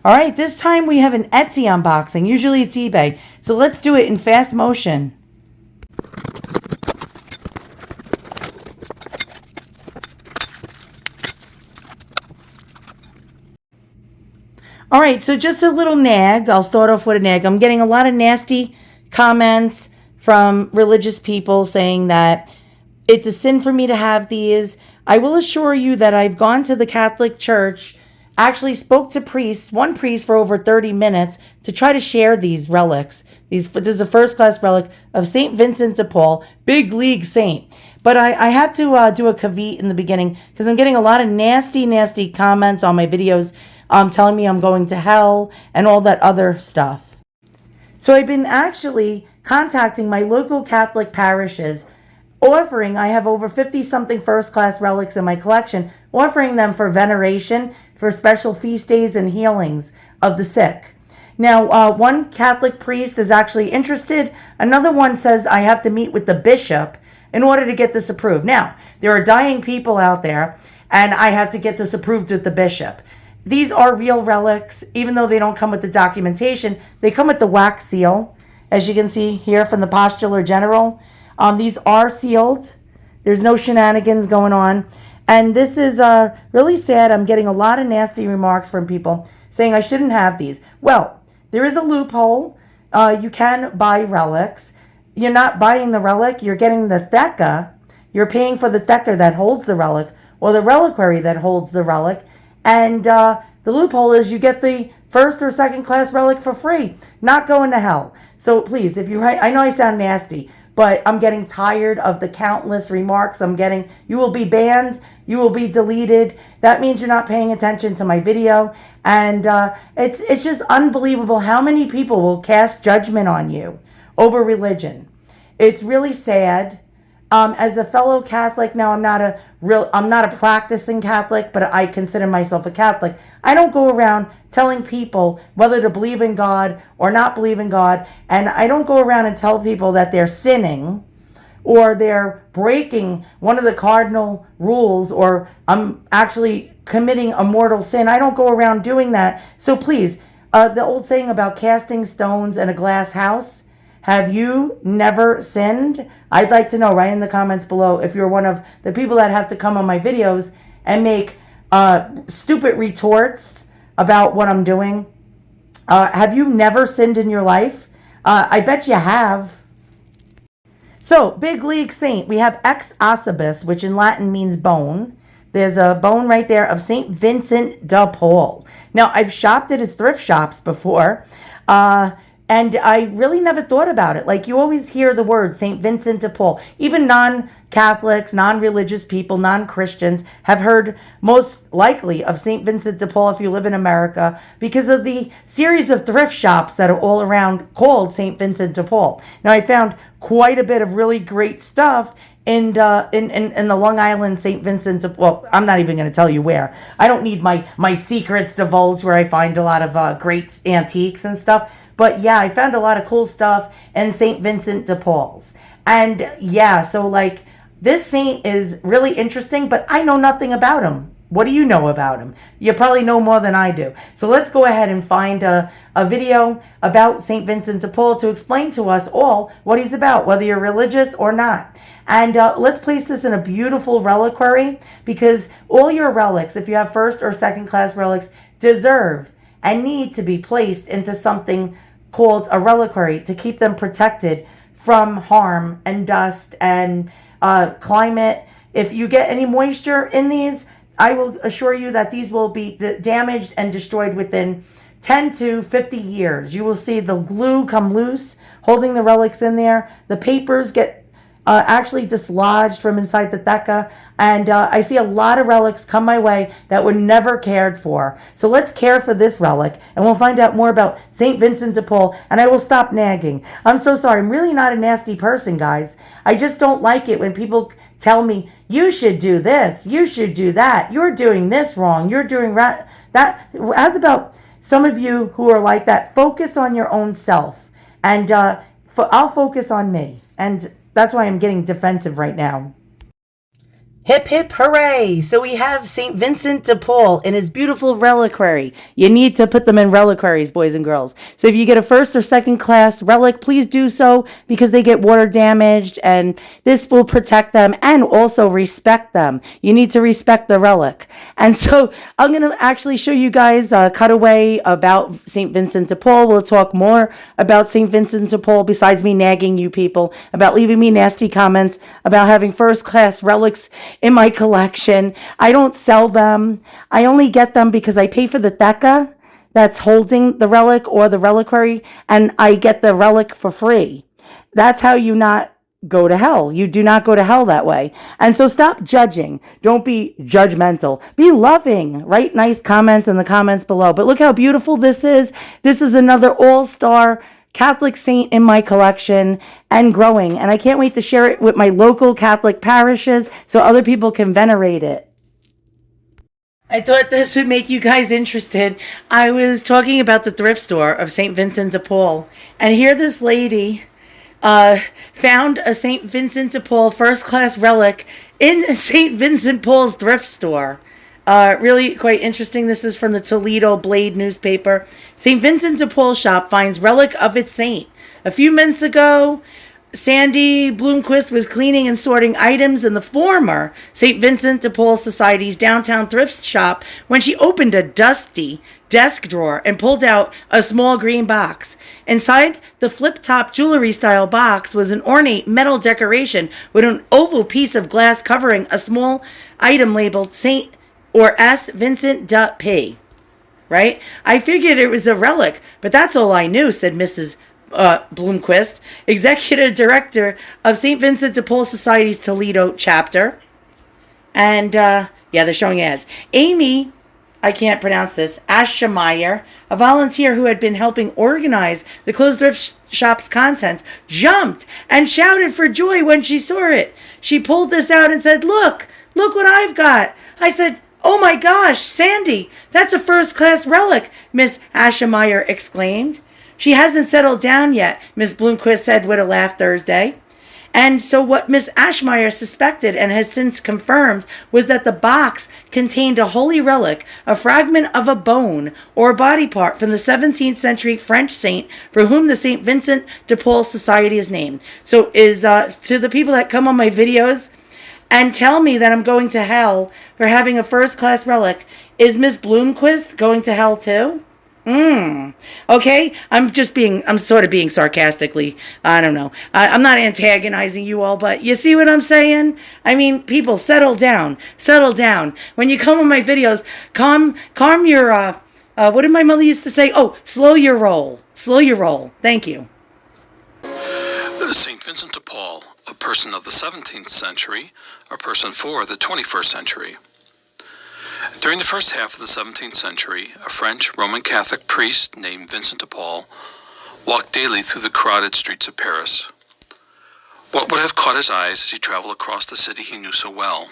All right, this time we have an Etsy unboxing. Usually it's eBay. So let's do it in fast motion. All right, so just a little nag. I'll start off with a nag. I'm getting a lot of nasty comments from religious people saying that it's a sin for me to have these. I will assure you that I've gone to the Catholic Church, actually spoke to priests, one priest for over 30 minutes to try to share these relics. This is a first-class relic of St. Vincent de Paul, big league saint. But I have to do a caveat in the beginning because I'm getting a lot of nasty comments on my videos telling me I'm going to hell and all that other stuff. So I've been actually contacting my local Catholic parishes, I have over 50-something first-class relics in my collection, offering them for veneration, for special feast days and healings of the sick. Now, one Catholic priest is actually interested. Another one says I have to meet with the bishop in order to get this approved. Now, there are dying people out there, and I have to get this approved with the bishop. These are real relics, even though they don't come with the documentation. They come with the wax seal, as you can see here from the Postular General. These are sealed. There's no shenanigans going on. And this is really sad. I'm getting a lot of nasty remarks from people saying I shouldn't have these. Well, there is a loophole. You can buy relics. You're not buying the relic. You're getting the theca. You're paying for the theca that holds the relic or the reliquary that holds the relic. And the loophole is you get the first or second class relic for free, not going to hell. So please, if you write, I know I sound nasty, but I'm getting tired of the countless remarks I'm getting. You will be banned. You will be deleted. That means you're not paying attention to my video. And it's just unbelievable how many people will cast judgment on you over religion. It's really sad. As a fellow Catholic, now I'm not a practicing Catholic, but I consider myself a Catholic. I don't go around telling people whether to believe in God or not believe in God. And I don't go around and tell people that they're sinning or they're breaking one of the cardinal rules or I'm actually committing a mortal sin. I don't go around doing that. So please, the old saying about casting stones in a glass house, have you never sinned? I'd like to know right in the comments below if you're one of the people that have to come on my videos and make stupid retorts about what I'm doing. Have you never sinned in your life? I bet you have. So, big league saint. We have ex ossibus, which in Latin means bone. There's a bone right there of St. Vincent de Paul. Now, I've shopped at his thrift shops before. And I really never thought about it. Like you always hear the word St. Vincent de Paul. Even non-Catholics, non-religious people, non-Christians have heard most likely of St. Vincent de Paul if you live in America because of the series of thrift shops that are all around called St. Vincent de Paul. Now I found quite a bit of really great stuff in the Long Island St. Vincent de Paul. Well, I'm not even going to tell you where. I don't need my secrets divulged where I find a lot of great antiques and stuff. But yeah, I found a lot of cool stuff in St. Vincent de Paul's. And yeah, so like this saint is really interesting, but I know nothing about him. What do you know about him? You probably know more than I do. So let's go ahead and find a video about St. Vincent de Paul to explain to us all what he's about, whether you're religious or not. And let's place this in a beautiful reliquary because all your relics, if you have first or second class relics, deserve and need to be placed into something called a reliquary to keep them protected from harm and dust and climate. If you get any moisture in these, I will assure you that these will be damaged and destroyed within 10 to 50 years. You will see the glue come loose, holding the relics in there. The papers get actually dislodged from inside the theca. And I see a lot of relics come my way that were never cared for. So let's care for this relic and we'll find out more about St. Vincent de Paul and I will stop nagging. I'm so sorry. I'm really not a nasty person, guys. I just don't like it when people tell me, you should do this, you should do that, you're doing this wrong, you're doing that. As about some of you who are like that, focus on your own self. And I'll focus on me. And that's why I'm getting defensive right now. Hip hip hooray! So we have St. Vincent de Paul in his beautiful reliquary. You need to put them in reliquaries, boys and girls. So if you get a first or second class relic, please do so because they get water damaged and this will protect them and also respect them. You need to respect the relic. And so I'm going to actually show you guys a cutaway about St. Vincent de Paul. We'll talk more about St. Vincent de Paul besides me nagging you people about leaving me nasty comments about having first class relics in my collection. I don't sell them. I only get them because I pay for the theca that's holding the relic or the reliquary, and I get the relic for free. That's how you not go to hell. You do not go to hell that way. And so stop judging. Don't be judgmental. Be loving. Write nice comments in the comments below. But look how beautiful this is. This is another all-star Catholic saint in my collection and growing. And I can't wait to share it with my local Catholic parishes so other people can venerate it. I thought this would make you guys interested. I was talking about the thrift store of St. Vincent de Paul. And here this lady found a St. Vincent de Paul first class relic in St. Vincent Paul's thrift store. Really quite interesting. This is from the Toledo Blade newspaper. St. Vincent de Paul shop finds relic of its saint. A few months ago, Sandy Bloomquist was cleaning and sorting items in the former St. Vincent de Paul Society's downtown thrift shop when she opened a dusty desk drawer and pulled out a small green box. Inside the flip-top jewelry-style box was an ornate metal decoration with an oval piece of glass covering a small item labeled St. or S. Vincent de P. Right? I figured it was a relic, but that's all I knew, said Mrs. Bloomquist, executive director of St. Vincent de Paul Society's Toledo chapter. And, yeah, they're showing ads. Amy, I can't pronounce this, Aschemeyer, a volunteer who had been helping organize the closed thrift shop's contents, jumped and shouted for joy when she saw it. She pulled this out and said, look what I've got. I said, oh my gosh, Sandy, that's a first-class relic, Miss Aschemeyer exclaimed. She hasn't settled down yet, Miss Bloomquist said with a laugh Thursday. And so what Miss Aschemeyer suspected and has since confirmed was that the box contained a holy relic, a fragment of a bone or body part from the 17th century French saint for whom the St. Vincent de Paul Society is named. So is to the people that come on my videos and tell me that I'm going to hell for having a first-class relic, is Miss Bloomquist going to hell too? Okay, I'm sort of being sarcastically, I don't know. I'm not antagonizing you all, but you see what I'm saying? I mean, people, settle down. When you come on my videos, calm your, what did my mother used to say? Oh, slow your roll. Thank you. St. Vincent de Paul, a person of the 17th century, a person for the 21st century. During the first half of the 17th century, a French Roman Catholic priest named Vincent de Paul walked daily through the crowded streets of Paris. What would have caught his eyes as he traveled across the city he knew so well?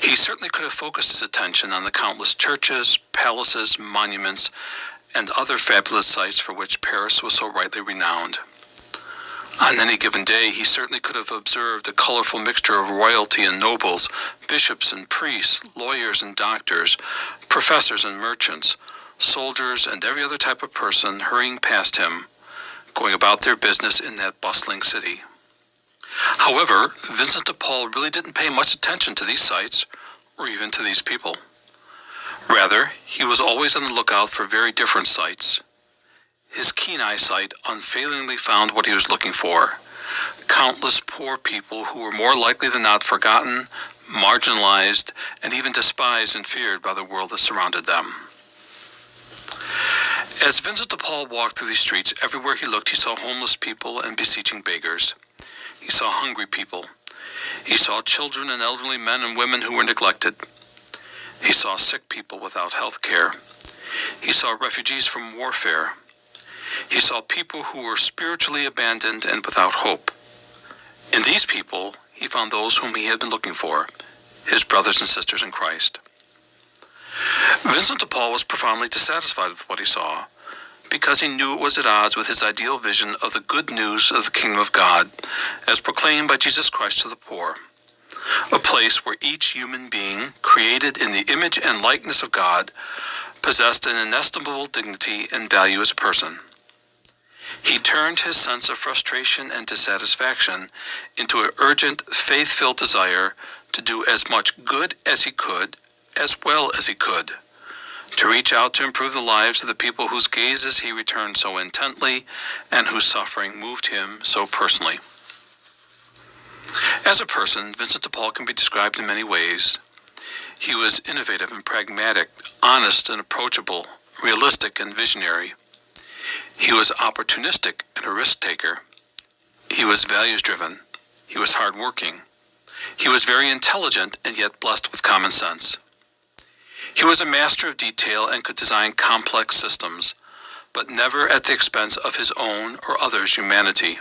He certainly could have focused his attention on the countless churches, palaces, monuments, and other fabulous sights for which Paris was so rightly renowned. On any given day, he certainly could have observed a colorful mixture of royalty and nobles, bishops and priests, lawyers and doctors, professors and merchants, soldiers and every other type of person hurrying past him, going about their business in that bustling city. However, Vincent de Paul really didn't pay much attention to these sights, or even to these people. Rather, he was always on the lookout for very different sights. His keen eyesight unfailingly found what he was looking for: countless poor people who were more likely than not forgotten, marginalized, and even despised and feared by the world that surrounded them. As Vincent de Paul walked through these streets, everywhere he looked he saw homeless people and beseeching beggars. He saw hungry people. He saw children and elderly men and women who were neglected. He saw sick people without health care. He saw refugees from warfare. He saw people who were spiritually abandoned and without hope. In these people, he found those whom he had been looking for, his brothers and sisters in Christ. Vincent de Paul was profoundly dissatisfied with what he saw, because he knew it was at odds with his ideal vision of the good news of the kingdom of God, as proclaimed by Jesus Christ to the poor. a place where each human being, created in the image and likeness of God, possessed an inestimable dignity and value as a person. He turned his sense of frustration and dissatisfaction into an urgent, faith-filled desire to do as much good as he could, as well as he could, to reach out to improve the lives of the people whose gazes he returned so intently and whose suffering moved him so personally. As a person, Vincent de Paul can be described in many ways. He was innovative and pragmatic, honest and approachable, realistic and visionary. He was opportunistic and a risk-taker. He was values-driven. He was hard-working. He was very intelligent and yet blessed with common sense. He was a master of detail and could design complex systems, but never at the expense of his own or others' humanity.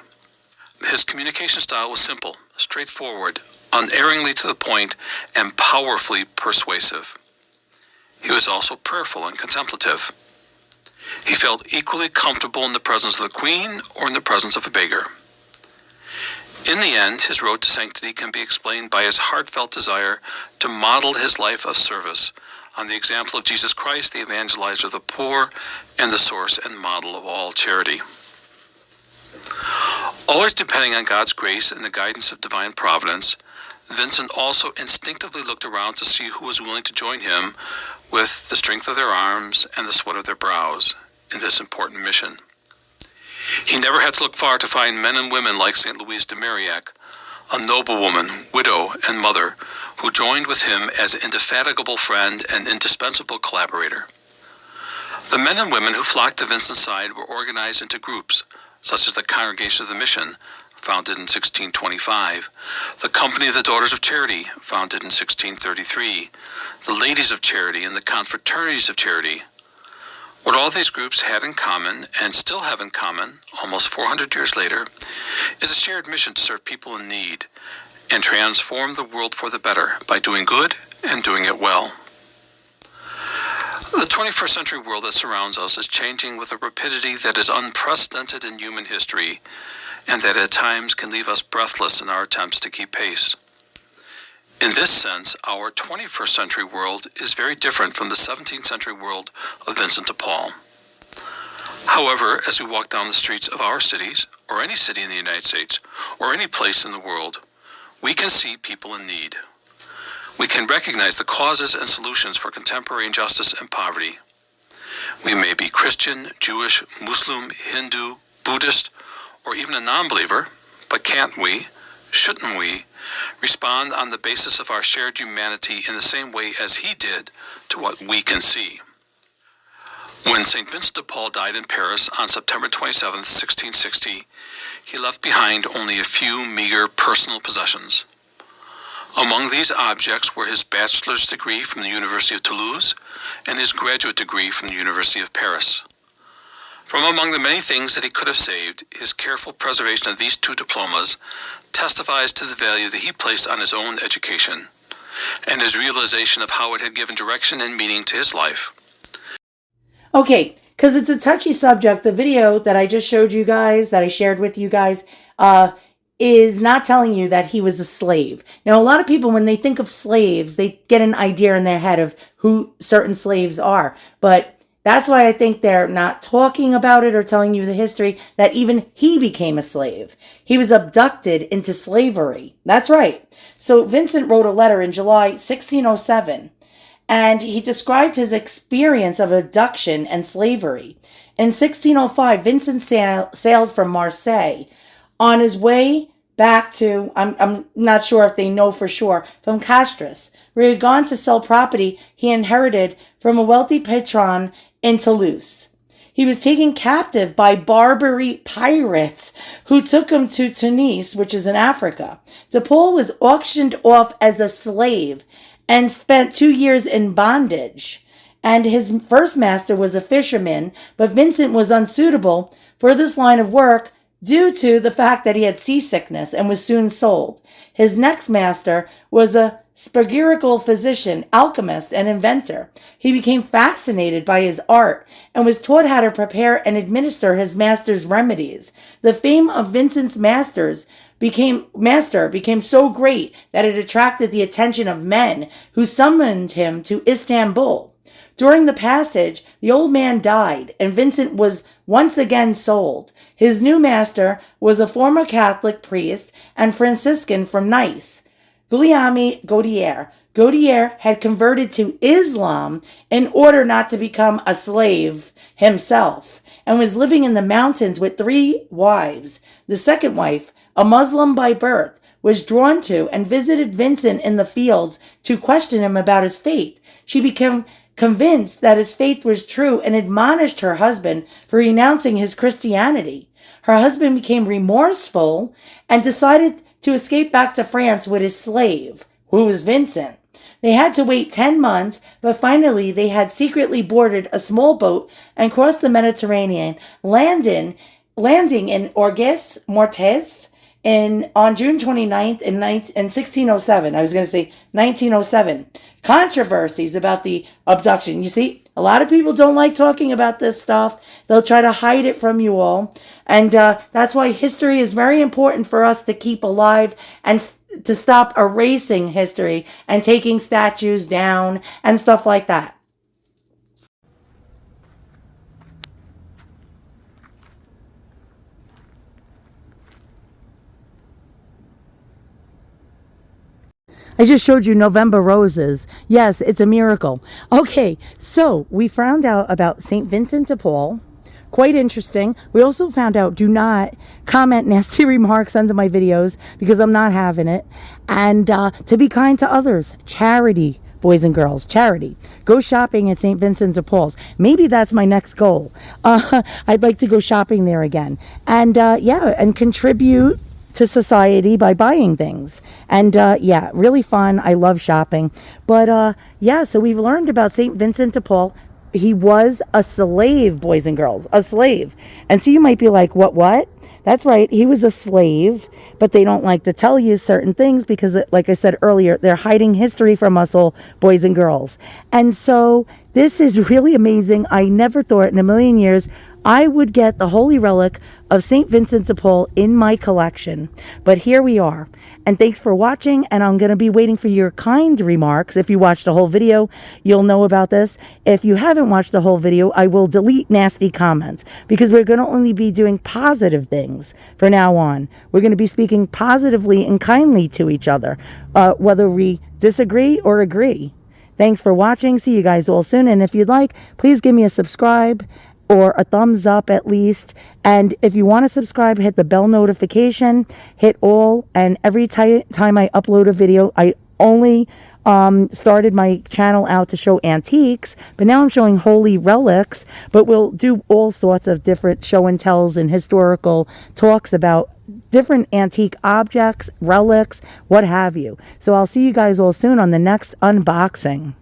His communication style was simple, straightforward, unerringly to the point, and powerfully persuasive. He was also prayerful and contemplative. He felt equally comfortable in the presence of the Queen or in the presence of a beggar. In the end, his road to sanctity can be explained by his heartfelt desire to model his life of service on the example of Jesus Christ, the evangelizer of the poor and the source and model of all charity. Always depending on God's grace and the guidance of divine providence, Vincent also instinctively looked around to see who was willing to join him with the strength of their arms and the sweat of their brows in this important mission. He never had to look far to find men and women like St. Louise de Marillac, a noblewoman, widow, and mother, who joined with him as an indefatigable friend and indispensable collaborator. The men and women who flocked to Vincent's side were organized into groups, such as the Congregation of the Mission, founded in 1625, the Company of the Daughters of Charity, founded in 1633, the Ladies of Charity, and the Confraternities of Charity. What all these groups had in common, and still have in common, almost 400 years later, is a shared mission to serve people in need and transform the world for the better by doing good and doing it well. The 21st century world that surrounds us is changing with a rapidity that is unprecedented in human history, and that at times can leave us breathless in our attempts to keep pace. In this sense, our 21st century world is very different from the 17th century world of Vincent de Paul. However, as we walk down the streets of our cities, or any city in the United States, or any place in the world, we can see people in need. We can recognize the causes and solutions for contemporary injustice and poverty. We may be Christian, Jewish, Muslim, Hindu, Buddhist, or even a non-believer, but can't we, shouldn't we, respond on the basis of our shared humanity in the same way as he did to what we can see? When St. Vincent de Paul died in Paris on September 27, 1660, he left behind only a few meager personal possessions. Among these objects were his bachelor's degree from the University of Toulouse and his graduate degree from the University of Paris. From among the many things that he could have saved, his careful preservation of these two diplomas testifies to the value that he placed on his own education and his realization of how it had given direction and meaning to his life. Okay, because it's a touchy subject, the video that I just showed you guys, that I shared with you guys, is not telling you that he was a slave. Now, a lot of people, when they think of slaves, they get an idea in their head of who certain slaves are. But that's why I think they're not talking about it or telling you the history, that even he became a slave. He was abducted into slavery. That's right. So Vincent wrote a letter in July 1607, and he described his experience of abduction and slavery. In 1605, Vincent sailed from Marseille. On his way back to, I'm not sure if they know for sure, from Castries, where he had gone to sell property he inherited from a wealthy patron in Toulouse. He was taken captive by Barbary pirates who took him to Tunis, which is in Africa. De Paul was auctioned off as a slave and spent 2 years in bondage. And his first master was a fisherman, but Vincent was unsuitable for this line of work due to the fact that he had seasickness and was soon sold. His next master was a spagirical physician, alchemist, and inventor. He became fascinated by his art and was taught how to prepare and administer his master's remedies. The fame of Vincent's master became so great that it attracted the attention of men who summoned him to Istanbul. During the passage, the old man died, and Vincent was once again sold. His new master was a former Catholic priest and Franciscan from Nice, Guillaume Gaudier. Gaudier had converted to Islam in order not to become a slave himself, and was living in the mountains with 3 wives. The second wife, a Muslim by birth, was drawn to and visited Vincent in the fields to question him about his faith. She became convinced that his faith was true and admonished her husband for renouncing his Christianity. Her husband became remorseful and decided to escape back to France with his slave, who was Vincent. They had to wait 10 months, but finally they had secretly boarded a small boat and crossed the Mediterranean, landing in Orges Mortes on June 29th in 1607. I was going to say 1907. Controversies about the abduction. You see, a lot of people don't like talking about this stuff. They'll try to hide it from you all. And that's why history is very important for us to keep alive and to stop erasing history and taking statues down and stuff like that. I just showed you November roses. Yes, it's a miracle. Okay, so we found out about St. Vincent de Paul. Quite interesting. We also found out, do not comment nasty remarks under my videos because I'm not having it. And to be kind to others. Charity, boys and girls. Charity. Go shopping at St. Vincent de Paul's. Maybe that's my next goal. I'd like to go shopping there again. And and contribute to society by buying things. And really fun. I love shopping. But so we've learned about St. Vincent de Paul. He was a slave, boys and girls, a slave. And so you might be like, what? That's right. He was a slave, but they don't like to tell you certain things because, like I said earlier, they're hiding history from us all, boys and girls. And so this is really amazing. I never thought in a million years I would get the holy relic of St. Vincent de Paul in my collection. But here we are. And thanks for watching. And I'm going to be waiting for your kind remarks. If you watched the whole video, you'll know about this. If you haven't watched the whole video, I will delete nasty comments because we're going to only be doing positive things from now on. We're going to be speaking positively and kindly to each other, whether we disagree or agree. Thanks for watching. See you guys all soon. And if you'd like, please give me a subscribe or a thumbs up at least. And if you want to subscribe, hit the bell notification, hit all. And every time I upload a video, I only started my channel out to show antiques, but now I'm showing holy relics. But we'll do all sorts of different show and tells and historical talks about different antique objects, relics, what have you. So I'll see you guys all soon on the next unboxing.